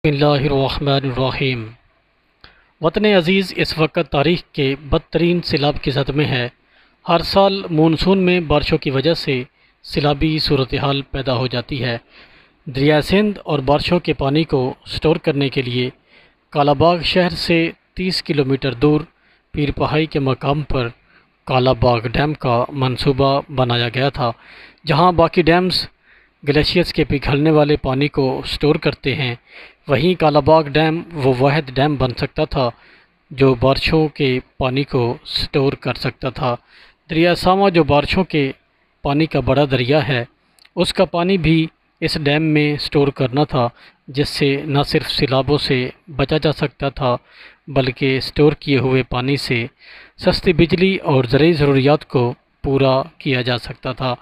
اللہ الرحمن الرحیم۔ وطن عزیز اس وقت تاریخ کے بدترین سیلاب کی زد میں ہے۔ ہر سال مونسون میں بارشوں کی وجہ سے سیلابی صورتحال پیدا ہو جاتی ہے۔ دریائے سندھ اور بارشوں کے پانی کو سٹور کرنے کے لیے کالا باغ شہر سے 30 کلومیٹر دور پیر پہائی کے مقام پر کالا باغ ڈیم کا منصوبہ بنایا گیا تھا، جہاں باقی ڈیمز گلیشیئرز کے پگھلنے والے پانی کو سٹور کرتے ہیں۔ وہیں کالا باغ ڈیم وہ واحد ڈیم بن سکتا تھا جو بارشوں کے پانی کو سٹور کر سکتا تھا۔ دریا سامہ جو بارشوں کے پانی کا بڑا دریا ہے، اس کا پانی بھی اس ڈیم میں سٹور کرنا تھا، جس سے نہ صرف سیلابوں سے بچا جا سکتا تھا بلکہ سٹور کیے ہوئے پانی سے سستی بجلی اور زرعی ضروریات کو پورا کیا جا سکتا تھا۔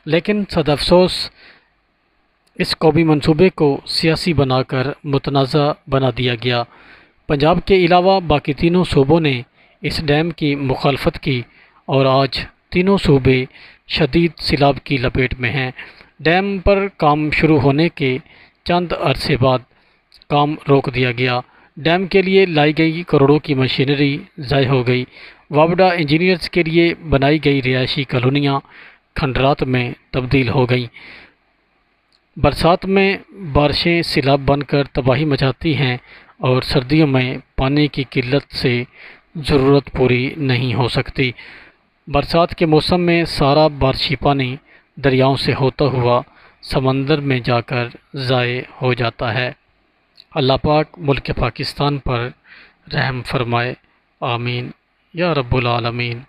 لیکن صد افسوس اس قومی منصوبے کو سیاسی بنا کر متنازع بنا دیا گیا۔ پنجاب کے علاوہ باقی تینوں صوبوں نے اس ڈیم کی مخالفت کی اور آج تینوں صوبے شدید سیلاب کی لپیٹ میں ہیں۔ ڈیم پر کام شروع ہونے کے چند عرصے بعد کام روک دیا گیا۔ ڈیم کے لیے لائی گئی کروڑوں کی مشینری ضائع ہو گئی۔ وابڈا انجینئرز کے لیے بنائی گئی رہائشی کالونیاں کھنڈرات میں تبدیل ہو گئیں۔ برسات میں بارشیں سیلاب بن کر تباہی مچاتی ہیں اور سردیوں میں پانی کی قلت سے ضرورت پوری نہیں ہو سکتی۔ برسات کے موسم میں سارا بارشی پانی دریاؤں سے ہوتا ہوا سمندر میں جا کر ضائع ہو جاتا ہے۔ اللہ پاک ملک پاکستان پر رحم فرمائے، آمین یا رب العالمین۔